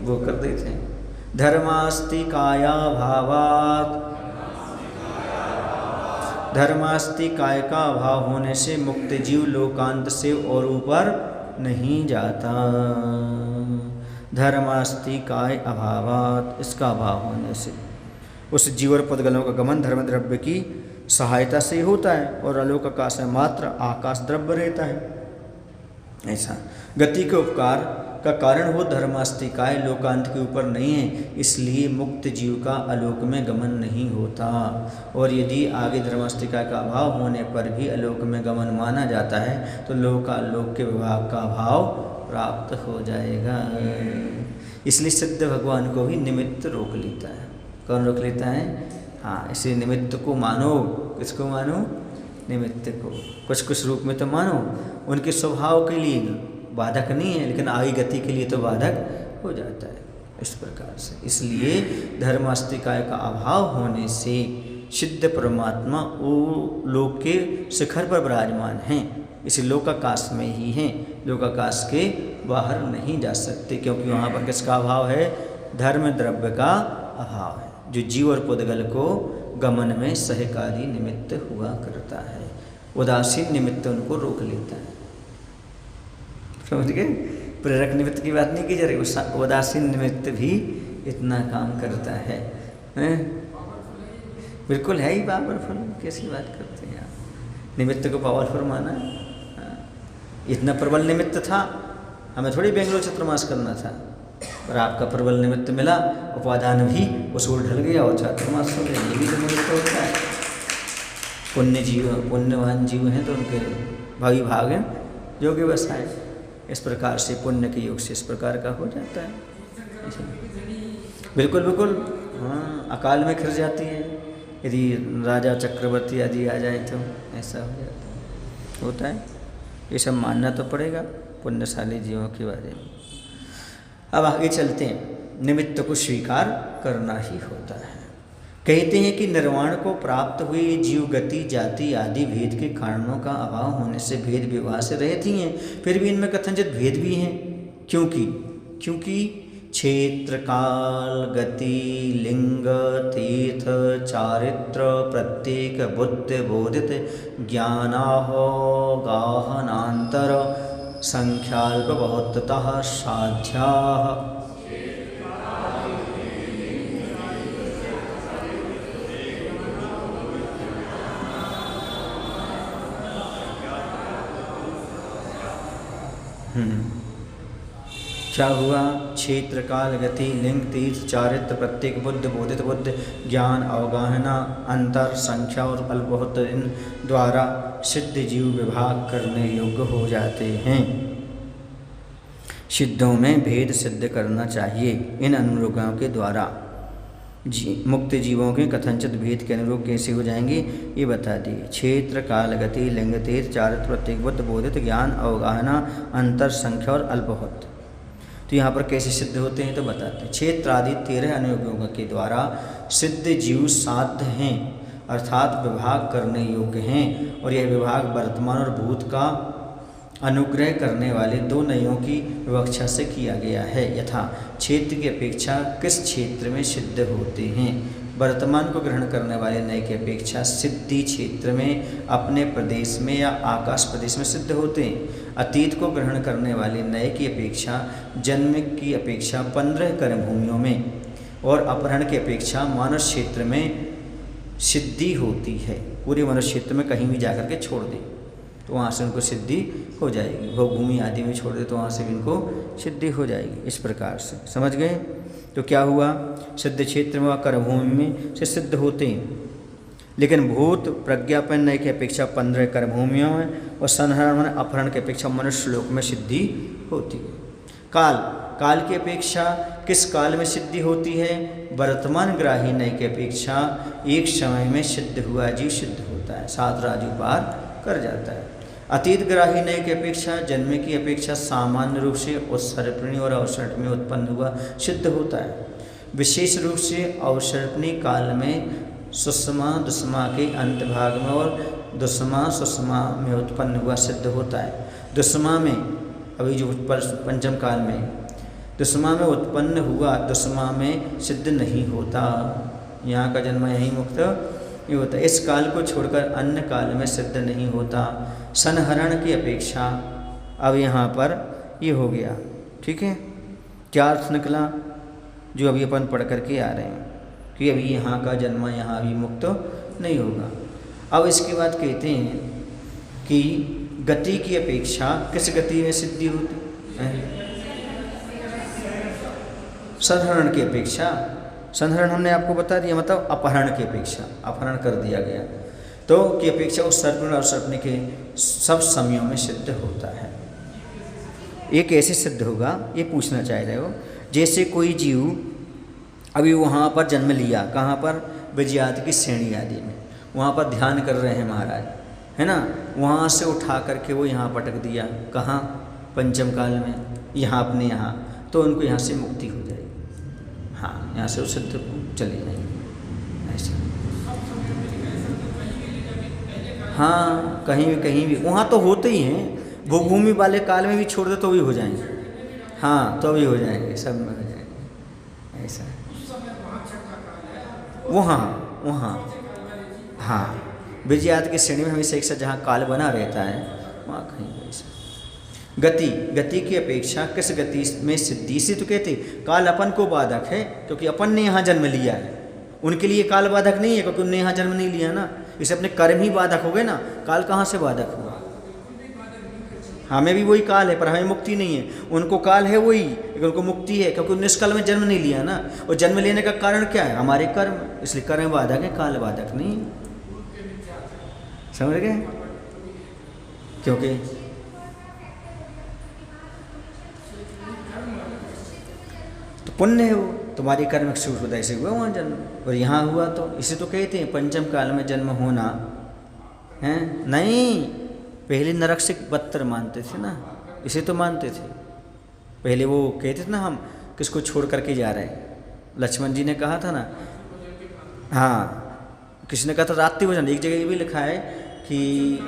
वो कर देते हैं। धर्मास्ति काया भावात, धर्मास्ति काय का अभाव होने से मुक्त जीव लोकांत से और ऊपर नहीं जाता। धर्मास्ति काय अभावात, इसका अभाव होने से उस जीव और पदगलों का गमन धर्म द्रव्य की सहायता से ही होता है, और अलोक आकाश में मात्र आकाश द्रव्य रहता है। ऐसा गति के उपकार का कारण वो धर्मास्तिकाय लोकांत के ऊपर नहीं है, इसलिए मुक्त जीव का आलोक में गमन नहीं होता। और यदि आगे धर्मास्तिकाय का अभाव होने पर भी आलोक में गमन माना जाता है तो लोकालोक के विभाग का अभाव प्राप्त हो जाएगा। इसलिए सिद्ध भगवान को भी निमित्त रोक लेता है। कौन रोक लेता है? हाँ, इसी निमित्त को मानो। किसको मानो? निमित्त को। कुछ कुछ रूप में तो मानो, उनके स्वभाव के लिए बाधक नहीं है, लेकिन आगे गति के लिए तो बाधक हो जाता है इस प्रकार से। इसलिए धर्मास्तिकाय का अभाव होने से सिद्ध परमात्मा वो लोक के शिखर पर विराजमान हैं, इसी लोकाकाश में ही हैं, लोकाकाश के बाहर नहीं जा सकते, क्योंकि वहाँ पर किसका अभाव है? धर्म द्रव्य का अभाव है, जो जीव और पुद्गल को गमन में सहकारी निमित्त हुआ करता है। उदासीन निमित्त उनको रोक लेता है। समझ गए? प्रेरक निमित्त की बात नहीं की जा रही, उदासीन निमित्त भी इतना काम करता है। बिल्कुल है ही पावरफुल, कैसी बात करते हैं आप? निमित्त को पावरफुल माना? इतना प्रबल निमित्त था, हमें थोड़ी बेंगलोर चतुर्मास करना था, पर आपका प्रबल निमित्त मिला, उपादान भी उसूल ढल गया और चातुर्मास हो गया। ये भी तो निमित्त होता है। पुण्य जीव, पुण्यवान जीव हैं तो उनके भावी भाग हैं, जो कि बस आए इस प्रकार से पुण्य के योग से इस प्रकार का हो जाता है। बिल्कुल बिल्कुल, हाँ, अकाल में खिर जाती है, यदि राजा चक्रवर्ती आदि आ जाए तो ऐसा हो जाता होता है। ये सब मानना तो पड़ेगा पुण्यशाली जीवों के बारे में। अब आगे चलते हैं। निमित्त को स्वीकार करना ही होता है। कहते हैं कि निर्वाण को प्राप्त हुए जीव गति जाति आदि भेद के कारणों का अभाव होने से भेद विवाह से रहित ही हैं, फिर भी इनमें कथनचित भेद भी हैं। क्योंकि क्षेत्र काल गति लिंग तीर्थ चारित्र प्रत्येक बुद्ध बोधित ज्ञानाहो गाहनांतर संख्याल्प बहुततः साध्या क्या हुआ? क्षेत्र काल गति लिंग तीर्थ चारित्र प्रत्येक बुद्ध बोधित बुद्ध ज्ञान अवगाहना अंतर संख्या और अल्पहुत इन द्वारा सिद्ध जीव विभाग करने योग्य हो जाते हैं। सिद्धों में भेद सिद्ध करना चाहिए। इन अनुरोगों के द्वारा मुक्त जीवों के कथनचित भेद के अनुरूप कैसे हो जाएंगे ये बता दिए। क्षेत्र काल गति लिंग तीर्थ चारित्र प्रत्येक बुद्ध बोधित ज्ञान अवगाहना अंतर संख्या और अल्पहुत, तो यहाँ पर कैसे सिद्ध होते हैं तो बताते हैं। क्षेत्र आदि 13 अनुयोगों के द्वारा सिद्ध जीव साध्य हैं, अर्थात विभाग करने योग्य हैं, और यह विभाग वर्तमान और भूत का अनुग्रह करने वाले दो नयों की विवक्षा से किया गया है। यथा क्षेत्र की अपेक्षा किस क्षेत्र में सिद्ध होते हैं, वर्तमान को ग्रहण करने वाले नए की अपेक्षा सिद्धि क्षेत्र में अपने प्रदेश में या आकाश प्रदेश में सिद्ध होते हैं। अतीत को ग्रहण करने वाले नए की अपेक्षा जन्म की अपेक्षा 15 कर्म भूमियों में और अपहरण की अपेक्षा मानस क्षेत्र में सिद्धि होती है। पूरे मनुष्य क्षेत्र में कहीं भी जाकर के छोड़ दें तो वहाँ से उनको सिद्धि हो जाएगी। भोगभूमि आदि में छोड़ दे तो वहाँ से भी इनको सिद्धि हो जाएगी। इस प्रकार से समझ गए। तो क्या हुआ, सिद्ध क्षेत्र में व कर्मभूमि में से सिद्ध होते हैं, लेकिन भूत प्रज्ञापन नय की अपेक्षा 15 कर्मभूमियों में और संहरण अपहरण की अपेक्षा मनुष्य लोक में सिद्धि होती है। काल की अपेक्षा किस काल में सिद्धि होती है? वर्तमान ग्राही नय की अपेक्षा एक समय में सिद्ध हुआ जीव सिद्ध होता है, 7 राजू पार कर जाता है। अतीत ग्राही नय की अपेक्षा जन्म की अपेक्षा सामान्य रूप से उत्सर्पणी और अवसर्पणी में उत्पन्न हुआ सिद्ध होता है। विशेष रूप से अवसर्पणी काल में सुषमा दुष्मा के अंत भाग में और दुष्मा सुषमा में उत्पन्न हुआ सिद्ध होता है। दुष्मा में अभी जो पंचम काल में दुष्मा में उत्पन्न हुआ दुष्मा में सिद्ध नहीं होता, यहाँ का जन्म यहीं मुक्त ये होता है। इस काल को छोड़कर अन्य काल में सिद्ध नहीं होता। संहरण की अपेक्षा अब यहाँ पर ये हो गया, ठीक है। क्या अर्थ निकला जो अभी अपन पढ़ करके आ रहे हैं कि अभी यहाँ का जन्म यहाँ अभी मुक्त नहीं होगा। अब इसके बाद कहते हैं कि गति की अपेक्षा किस गति में सिद्धि होती है? संहरण की अपेक्षा। संहरण हमने आपको बता दिया, मतलब अपहरण की अपेक्षा, अपहरण कर दिया गया तो की अपेक्षा उस सर्पण और सर्पणी के सब समयों में सिद्ध होता है। ये कैसे सिद्ध होगा ये पूछना चाह रहे हो। जैसे कोई जीव अभी वहाँ पर जन्म लिया, कहाँ पर? विजयात की श्रेणी आदि में, वहाँ पर ध्यान कर रहे हैं महाराज, है ना। वहाँ से उठा करके वो यहाँ पटक दिया, कहाँ? पंचम काल में, यहाँ अपने यहाँ, तो उनको यहाँ से मुक्ति हो जाएगी। हाँ, यहाँ से वो सिद्ध चले जाएंगे ऐसा। हाँ, कहीं भी वहाँ तो होते ही हैं। भूमि वाले काल में भी छोड़ दे तो भी हो जाएंगे। हाँ, तो भी हो जाएंगे, सब में हो जाएंगे ऐसा। वहाँ हाँ, विजयात की श्रेणी में हमेशा एक साथ जहाँ काल बना रहता है वहाँ कहीं ऐसा। गति की अपेक्षा किस गति में सिद्धि? इसी तो कहते काल अपन को बाधक है क्योंकि अपन ने यहाँ जन्म लिया है। उनके लिए काल बाधक नहीं है क्योंकि उनने यहाँ जन्म नहीं लिया ना। इसे अपने कर्म ही बाधक हो गए ना, काल कहाँ से बाधक हुआ? हमें भी वही काल है पर हमें मुक्ति नहीं है। उनको काल है वही, लेकिन उनको मुक्ति है क्योंकि उन्होंने इस काल में जन्म नहीं लिया ना। और जन्म लेने का कारण क्या है? हमारे कर्म, इसलिए कर्म बाधक है, काल बाधक नहीं है। समझ गए? क्योंकि तो पुण्य है वो, तुम्हारी कर्म सूक्ष्मता से हुआ वहाँ जन्म, और यहाँ हुआ तो इसे तो कहते हैं पंचम काल में जन्म होना है। नहीं, पहले नरक से बदतर मानते थे ना, इसे तो मानते थे। पहले वो कहते थे ना हम किसको छोड़ करके जा रहे हैं। लक्ष्मण जी ने कहा था ना, हाँ, किसी ने कहा था रात्रि भोजन। एक जगह ये भी लिखा है कि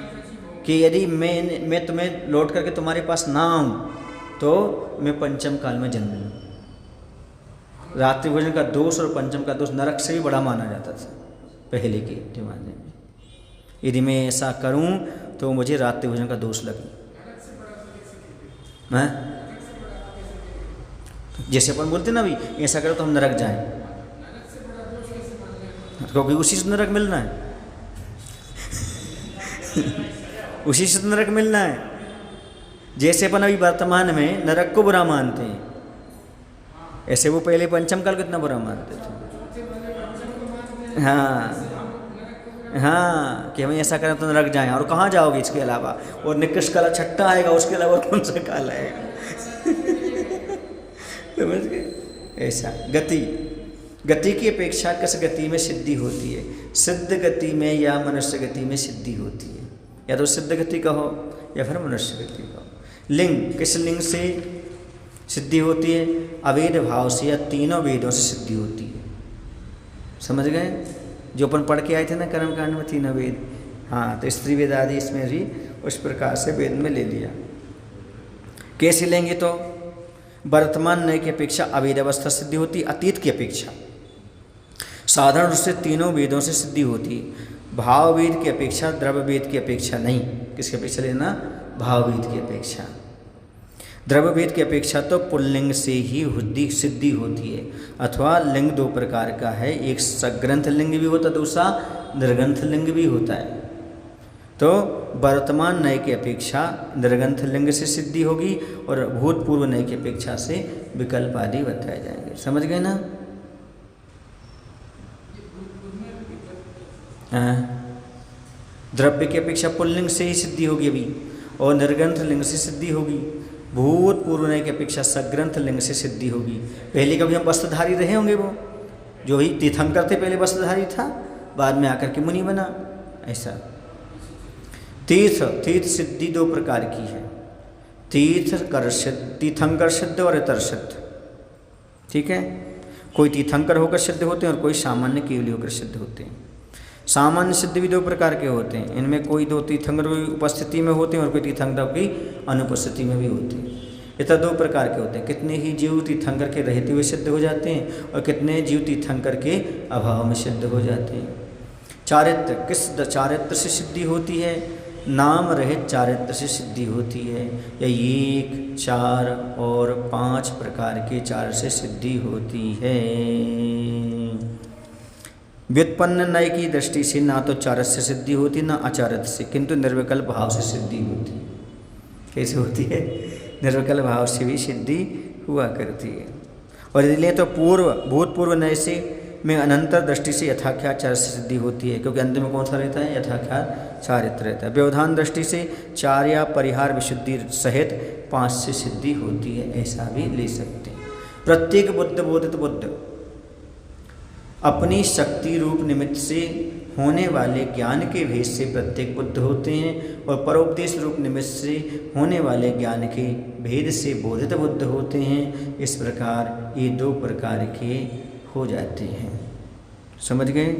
यदि मैं तुम्हें लौट करके तुम्हारे पास ना आऊँ तो मैं पंचम काल में जन्म लूँ। रात्रि भोजन का दोष और पंचम का दोष नरक से भी बड़ा माना जाता था पहले के जमाने में। यदि मैं ऐसा करूं तो मुझे रात्रि भोजन का दोष लगे। हैं? जैसे अपन बोलते ना अभी ऐसा करो तो हम नरक जाएं, क्योंकि उसी से नरक मिलना है। उसी से नरक मिलना है। जैसे अपन अभी वर्तमान में नरक को बुरा मानते हैं, ऐसे वो पहले पंचम काल कितना बुरा मानते थे। हाँ, कि हमें ऐसा करें तो नरक जाएं। और कहाँ जाओगे इसके अलावा? और निकृष्ट काल छठा आएगा, उसके अलावा कौन सा काल आएगा? समझ गए? ऐसा गति की अपेक्षा किस गति में सिद्धि होती है? सिद्ध गति में या मनुष्य गति में सिद्धि होती है। या तो सिद्ध गति कहो या फिर मनुष्य गति कहो। लिंग, किस लिंग से सिद्धि होती है? अवेद भाव से या तीनों वेदों से सिद्धि होती है। समझ गए? जो अपन पढ़ के आए थे ना कर्मकांड में तीनों वेद। हाँ, तो स्त्री वेद आदि इसमें भी उस प्रकार से वेद में ले लिया। कैसे लेंगे? तो वर्तमान नय की अपेक्षा अवेद अवस्था सिद्धि होती, अतीत की अपेक्षा। साधारण रूप से तीनों वेदों से सिद्धि होती है, भाव वेद की अपेक्षा, द्रव्य वेद की अपेक्षा नहीं। किसकी अपेक्षा लेना? भाव वेद की अपेक्षा। द्रव्य वेद की अपेक्षा तो पुल्लिंग से ही सिद्धि होती है, अथवा लिंग दो प्रकार का है, एक सग्रंथ लिंग भी होता है, दूसरा निर्ग्रंथ लिंग भी होता है। तो वर्तमान नय की अपेक्षा निर्ग्रंथ लिंग से सिद्धि होगी और भूतपूर्व नय की अपेक्षा से विकल्प आदि बताए जाएंगे। समझ गए ना? द्रव्य की अपेक्षा पुल्लिंग से ही सिद्धि होगी अभी, और निर्ग्रंथ लिंग से सिद्धि होगी। भूतपूर्व नय की अपेक्षा सग्रंथ लिंग से सिद्धि होगी। पहले कभी हम वस्त्रधारी रहे होंगे, वो जो ही तीर्थंकर थे पहले वस्त्रधारी था, बाद में आकर के मुनि बना। ऐसा तीर्थ सिद्धि दो प्रकार की है, तीर्थंकर सिद्ध और इतर सिद्ध। ठीक है, कोई तीर्थंकर होकर सिद्ध होते हैं और कोई सामान्य केवली होकर सिद्ध होते हैं। सामान्य सिद्ध भी दो प्रकार के होते हैं, इनमें कोई दो तीर्थंकर की उपस्थिति में होते हैं और कोई तीर्थंकर की अनुपस्थिति में भी होते हैं। इतना दो प्रकार के होते हैं। कितने ही जीव तीर्थंकर के रहते हुए सिद्ध हो जाते हैं और कितने जीव तीर्थंकर के अभाव में सिद्ध हो जाते हैं। चारित्र, किस चारित्र से सिद्धि होती है? नाम रहित चारित्र से सिद्धि होती है, या 1, 4 और 5 प्रकार के चार से सिद्धि होती है। व्युत्पन्न नय की दृष्टि से ना तो चारत से सिद्धि होती ना अचारत से, किंतु निर्विकल्प भाव से सिद्धि होती है। कैसे होती है? निर्विकल्प भाव से भी सिद्धि हुआ करती है। और इसलिए तो भूतपूर्व नय से में अनंतर दृष्टि से यथाख्यात चार से सिद्धि होती है, क्योंकि अंत में कौन सा रहता है? यथाख्यात चारित्र रहता है। व्यवधान दृष्टि से 4 या परिहार विशुद्धि सहित 5 से सिद्धि होती है, ऐसा भी ले सकते हैं। प्रत्येक बुद्ध बोधित बुद्ध अपनी शक्ति रूप निमित्त से होने वाले ज्ञान के भेद से प्रत्येक बुद्ध होते हैं, और परोपदेश रूप निमित्त से होने वाले ज्ञान के भेद से बोधित बुद्ध होते हैं। इस प्रकार ये दो प्रकार के हो जाते हैं। समझ गए?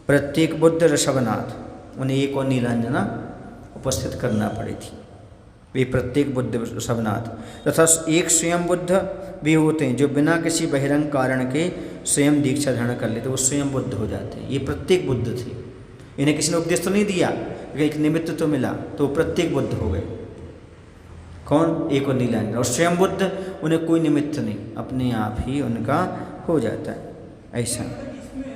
प्रत्येक बुद्ध ऋषभनाथ, उन्हें एक और नीलांजना उपस्थित करना पड़ी थी। वे प्रत्येक बुद्ध ऋषभनाथ तथा एक स्वयं बुद्ध भी होते हैं, जो बिना किसी बहिरंग कारण के स्वयं दीक्षा धारण कर लेते, वो स्वयं बुद्ध हो जाते हैं। ये प्रत्येक बुद्ध थे, इन्हें किसी ने उपदेश तो नहीं दिया, एक निमित्त तो मिला, तो प्रत्येक बुद्ध हो गए। कौन? एक और नीलांजना। और स्वयं बुद्ध, उन्हें कोई निमित्त नहीं, अपने आप ही उनका हो जाता है। ऐसा इसमें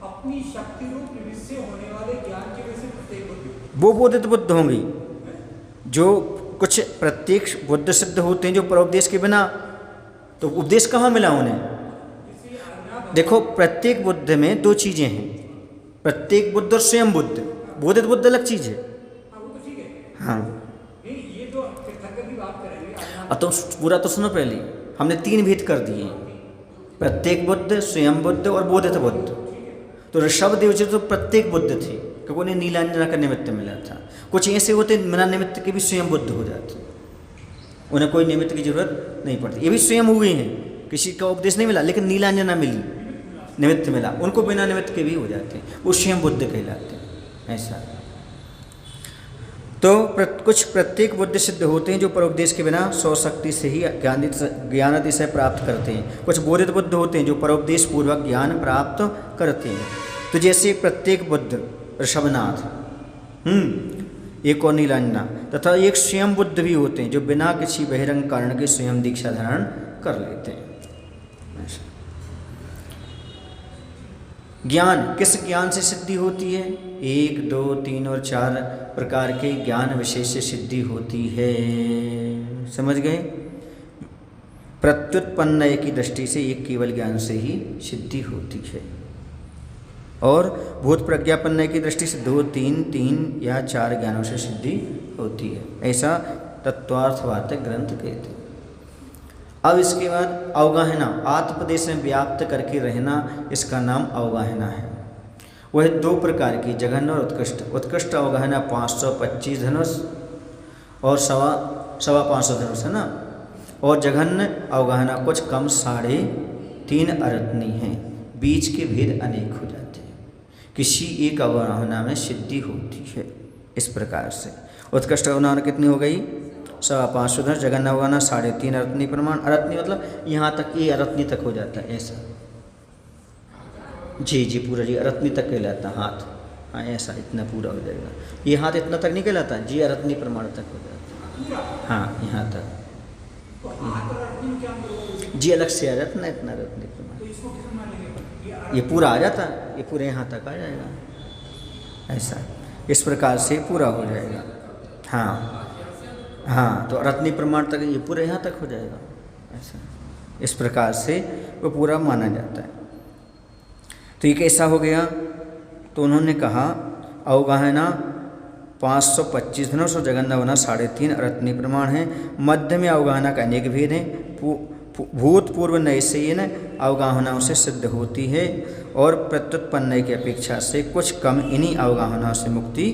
अपनी शक्ति रूप निमित्त से होने वाले ज्ञान की वजह से प्रत्येक बुद्ध, वो बोधित बुद्ध होंगे। जो कुछ प्रत्येक बुद्ध सिद्ध होते हैं जो परोपदेश के बिना, तो उपदेश कहाँ मिला उन्हें? देखो, प्रत्येक बुद्ध में दो चीजें हैं, प्रत्येक बुद्ध और स्वयं बुद्ध। बोधित बुद्ध अलग चीज है। हाँ, ये तो तीर्थंकर की बात करेंगे। अब तो पूरा तो सुनो, पहले हमने 3 भेद कर दिए, प्रत्येक बुद्ध, स्वयं बुद्ध और बोधित बुद्ध। तो ऋषभदेव जी तो प्रत्येक बुद्ध थे, क्योंकि उन्हें नीलांजना का निमित्त मिला था। कुछ ऐसे होते बिना निमित्त के भी स्वयं बुद्ध हो जाते, उन्हें कोई निमित्त की जरूरत नहीं पड़ती। ये भी स्वयं हुए हैं, किसी का उपदेश नहीं मिला, लेकिन नीलांजना मिली, निमित्त मिला, उनको बिना निमित्त के भी हो जाते हैं, वो स्वयं बुद्ध कहलाते हैं। ऐसा तो कुछ प्रत्येक बुद्ध सिद्ध होते हैं जो परोपदेश के बिना स्वशक्ति से ही ज्ञान अतिशय प्राप्त करते हैं। कुछ बोधित बुद्ध होते हैं जो परोपदेश पूर्वक ज्ञान प्राप्त करते हैं। तो जैसे प्रत्येक बुद्ध ऋषभनाथ, एक और नीलांजना, तथा एक स्वयं बुद्ध भी होते हैं जो बिना किसी बहिरंग कारण के स्वयं दीक्षा धारण कर लेते हैं। ज्ञान, किस ज्ञान से सिद्धि होती है? 1, 2, 3 और 4 प्रकार के ज्ञान विशेष से सिद्धि होती है। समझ गए? प्रत्युत्पन्न की दृष्टि से एक केवल ज्ञान से ही सिद्धि होती है, और भूत प्रज्ञापन्न की दृष्टि से 2, 3 या 4 ज्ञानों से सिद्धि होती है। ऐसा तत्वार्थवाद ग्रंथ कहते हैं। अब इसके बाद अवगाहना, आत्मप्रदेश में व्याप्त करके रहना, इसका नाम अवगाहना है। वह 2 प्रकार की, जघन्य और उत्कृष्ट। उत्कृष्ट अवगाहना 525 धनुष और 525 धनुष है ना, और जघन्य अवगाहना कुछ कम 3.5 अरत्नी है। बीच के भेद अनेक हो जाते हैं, किसी एक अवगाहना में सिद्धि होती है। इस प्रकार से उत्कृष्ट अवगाहना कितनी हो गई? 525 धनुष। जघन्य अवगाहना 3.5 अरत्नी प्रमाण। अरत्नी मतलब यहाँ तक, ये अरत्नी तक हो जाता है। ऐसा जी जी पूरा जी अरत्नी तक कहलाता हाथ। हाँ ऐसा इतना पूरा हो जाएगा। ये हाथ इतना तक नहीं कहलाता जी, अरत्नी प्रमाण तक हो जाता है। हाँ यहाँ तक तो हाथ और अरत्नी में क्या अंतर है? जी अलग से आ जाता ना इतना अरत्नी प्रमाण। तो इसको किस मानेंगे? ये पूरा आ जाता, ये पूरे यहाँ तक आ जाएगा ऐसा। इस प्रकार से पूरा हो जाएगा। हाँ हाँ तो रत्नी प्रमाण तक ये पूरे यहाँ तक हो जाएगा ऐसा। इस प्रकार से वो पूरा माना जाता है। तो ये कैसा हो गया? तो उन्होंने कहा अवगाहना 525 धनुष और जगन्नावना 3.5 अरत्नी प्रमाण है। मध्य में अवगाहना का अनेक भेद है। भूतपूर्व नैसेयन अवगाहनाओं से सिद्ध होती है और प्रत्युत्पन्न की अपेक्षा से कुछ कम इन्हीं अवगाहनाओं से मुक्ति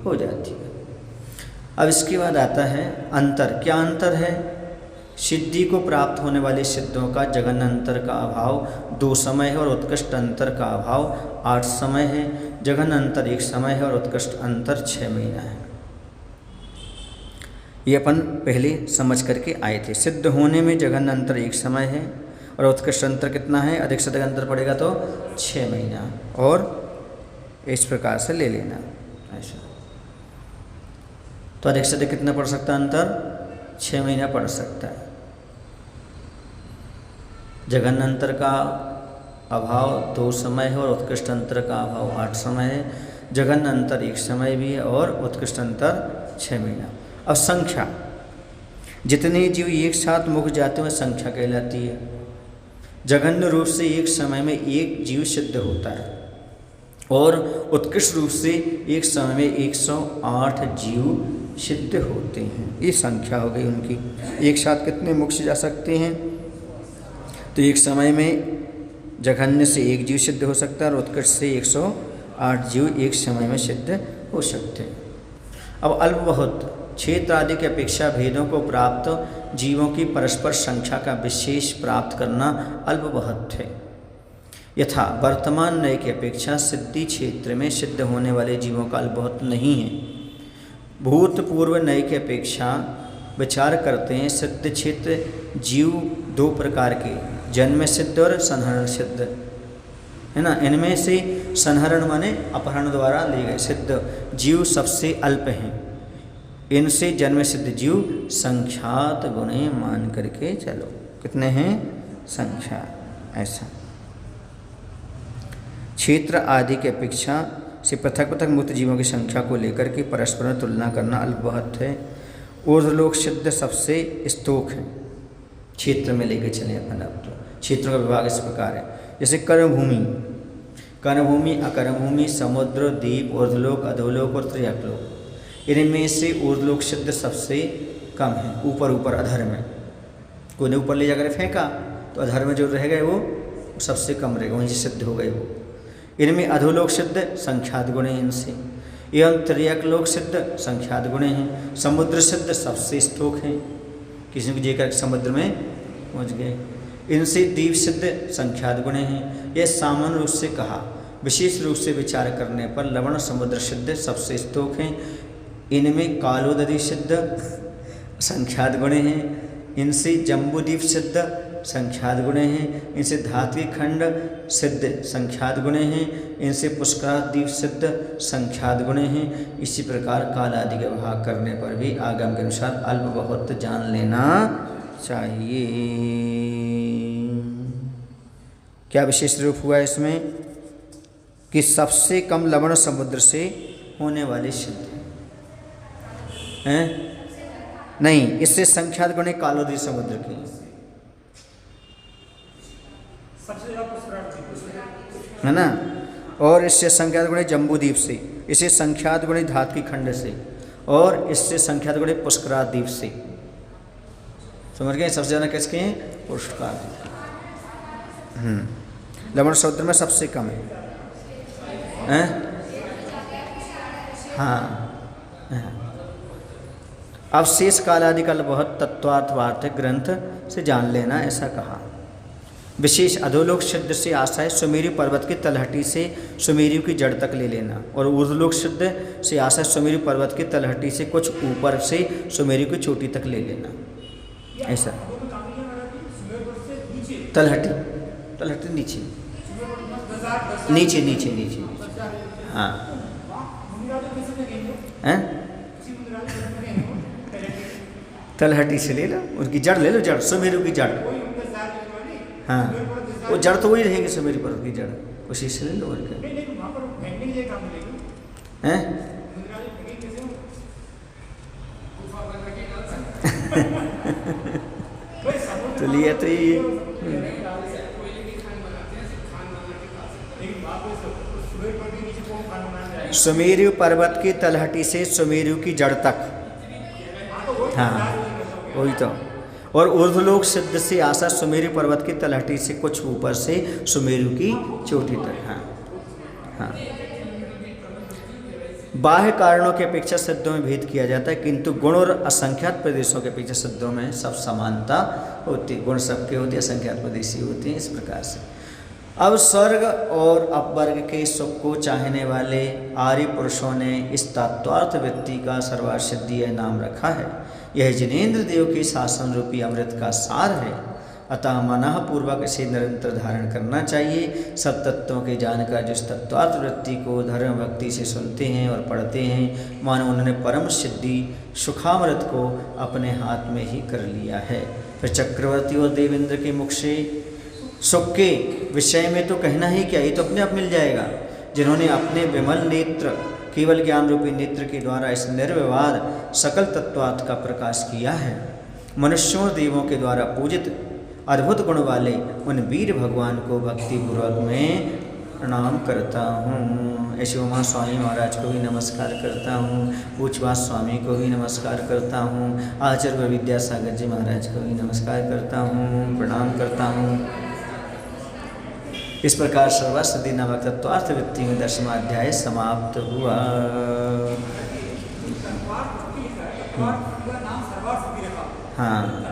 हो जाती है। अब इसके बाद आता है अंतर। क्या अंतर है? सिद्धि को प्राप्त होने वाले सिद्धों का जघन्य अंतर का अभाव 2 समय है और उत्कृष्ट अंतर का अभाव 8 समय है। जघन्य अंतर 1 समय है और उत्कृष्ट अंतर 6 महीना है। ये अपन पहले समझ करके आए थे। सिद्ध होने में जघन्य अंतर 1 समय है और उत्कृष्ट अंतर कितना है? अधिक से अधिक अंतर पड़ेगा तो 6 महीना, और इस प्रकार से ले लेना ऐसा। तो अधिक से अधिक कितना पड़ सकता है अंतर? 6 महीना पड़ सकता है। जघन्य अंतर का अभाव 2 समय है और उत्कृष्ट अंतर का अभाव 8 समय है। जघन्य अंतर 1 समय भी है और उत्कृष्ट अंतर 6 महीना। अब संख्या, जितने जीव एक साथ मुख जाते हैं संख्या कहलाती है। जघन्य रूप से एक समय में एक जीव सिद्ध होता है और उत्कृष्ट रूप से एक समय में 108 जीव सिद्ध होते हैं। ये संख्या हो गई उनकी। एक साथ कितने मुख से जा सकते हैं? तो एक समय में जघन्य से एक जीव सिद्ध हो सकता है और उत्कृष्ट से 108 जीव एक समय में सिद्ध हो सकते हैं। अब अल्प बहुत क्षेत्र आदि की अपेक्षा भेदों को प्राप्त जीवों की परस्पर संख्या का विशेष प्राप्त करना अल्प बहुत है। यथा वर्तमान नय की अपेक्षा सिद्धि क्षेत्र में सिद्ध होने वाले जीवों का अल्प बहुत नहीं है। भूतपूर्व नय की अपेक्षा विचार करते हैं सिद्ध क्षेत्र जीव 2 प्रकार के, जन्म सिद्ध और संहरण सिद्ध है ना। इनमें से संहरण माने अपहरण द्वारा लिए गए सिद्ध जीव सबसे अल्प हैं। इनसे जन्म सिद्ध जीव संख्यात गुणे मान करके चलो। कितने हैं? संख्या ऐसा। क्षेत्र आदि की अपेक्षा से पृथक पृथक मुक्त जीवों की संख्या को लेकर के परस्पर में तुलना करना अल्प बहुत है। ऊर्ध्वलोक सिद्ध सबसे स्तोक है। क्षेत्र में लेकर चले अपन। अब तो क्षेत्रों का विभाग इस प्रकार है, जैसे कर्मभूमि, कर्मभूमि, अकर्मभूमि, समुद्र, द्वीप, ऊर्ध्वलोक, अधोलोक और त्रियकलोक। इनमें से ऊर्ध्वलोक सिद्ध सबसे कम है। ऊपर ऊपर अधर में कोई ने ऊपर ले जाकर फेंका तो अधर में जो रह गए वो सबसे कम रहेगा, वहीं से सिद्ध हो गए वो। इनमें अधोलोक सिद्ध संख्यात गुण हैं इनसे, एवं त्रियकलोक सिद्ध संख्यात गुण हैं। समुद्र सिद्ध सबसे स्तोक हैं, किसी को जेकर समुद्र में पहुँच गए। इनसे द्वीप सिद्ध संख्यात गुण हैं। यह सामान्य रूप से कहा, विशेष रूप से विचार करने पर लवण समुद्र सिद्ध सबसे स्तोक हैं। इनमें कालोदरी सिद्ध संख्यात गुण हैं। इनसे जम्बूद्वीप सिद्ध संख्यात गुण हैं। इनसे धात्विक खंड सिद्ध संख्यात गुण हैं। इनसे पुष्कराद्वीप सिद्ध संख्यात गुण हैं। इसी प्रकार काल आदि का भाग करने पर भी आगम के अनुसार अल्प बहुत जान लेना चाहिए। क्या विशेष रूप हुआ इसमें कि सबसे कम लवण समुद्र से होने वाले सिद्ध हैं? नहीं, इससे संख्यात गुण कालोदरी समुद्र के है ना। और इससे संख्यात गुण जम्बूद्वीप से, इससे संख्यात गुण धात्विक खंड से, और इससे संख्यात गुण पुष्कराद्वीप से। समझ गए? सबसे ज़्यादा किसके हैं? पुष्कराद्वीप। लवण समुद्र में सबसे कम है। हाँ। अब शेष काल आदि का बहुत तत्वार्थवार्थिक ग्रंथ से जान लेना, ऐसा कहा। विशेष अधोलोक सिद्ध से आशय सुमेरु पर्वत की तलहटी से सुमेरु की जड़ तक ले लेना, और ऊर्ध्वलोक सिद्ध से आशय सुमेरु पर्वत की तलहटी से कुछ ऊपर से सुमेरु की चोटी तक ले लेना, ऐसा। तलहटी नीचे नीचे नीचे नीचे हाँ हैं तलहटी से ले लो, उनकी जड़ ले लो, जड़ सुमेरु की जड़। हाँ वो जड़ तो वही रहेगी सुमेरु पर्वत की जड़, उसी से ले लो। और क्या हैं तो लिया तो ये सुमेरु पर्वत की तलहटी से सुमेरु की जड़ तक। हाँ वही तो। और ऊर्ध्वलोक सिद्ध से आशा सुमेरु पर्वत की तलहटी से कुछ ऊपर से सुमेरु की चोटी तक। हाँ हाँ बाह्य कारणों की अपेक्षा सिद्धों में भेद किया जाता है, किंतु गुण और असंख्यात प्रदेशों की अपेक्षा सिद्धों में सब समानता होती है। गुण सबके होते हैं, असंख्यात प्रदेशी होते हैं। इस प्रकार से अब स्वर्ग और अपवर्ग के सुख को चाहने वाले आर्य पुरुषों ने इस तत्वार्थ वृत्ति का सर्वसिद्धि नाम रखा है। यह जिनेन्द्र देव के शासन रूपी अमृत का सार है। अतः मनः पूर्वक इसे निरंतर धारण करना चाहिए। सब तत्वों के जानकर जिस तत्वार्थ वृत्ति को धर्म भक्ति से सुनते हैं और पढ़ते हैं, मानो उन्होंने परम सिद्धि सुखामृत को अपने हाथ में ही कर लिया है। फिर चक्रवर्ती और देवेंद्र के मुख से सुख के विषय में तो कहना ही क्या, ये तो अपने आप मिल जाएगा। जिन्होंने अपने विमल नेत्र केवल ज्ञान रूपी नेत्र के द्वारा इस निर्विवाद सकल तत्वार्थ का प्रकाश किया है, मनुष्यों और देवों के द्वारा पूजित अद्भुत गुण वाले उन वीर भगवान को भक्तिपूर्वक मैं प्रणाम करता हूँ। ऐसे उमा स्वामी महाराज को भी नमस्कार करता हूँ, पूछवास स्वामी को भी नमस्कार करता हूँ, आचार्य विद्यासागर जी महाराज को भी नमस्कार करता हूँ, प्रणाम करता हूँ। इस प्रकार सर्वसिद्धि नामक तत्वार्थ वृत्ति में 10वां अध्याय समाप्त हुआ। हाँ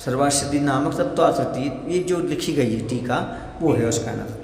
सर्वसिद्धि नामक तत्वार्थ वृत्ति, ये जो लिखी गई है टीका वो है उसका नाम।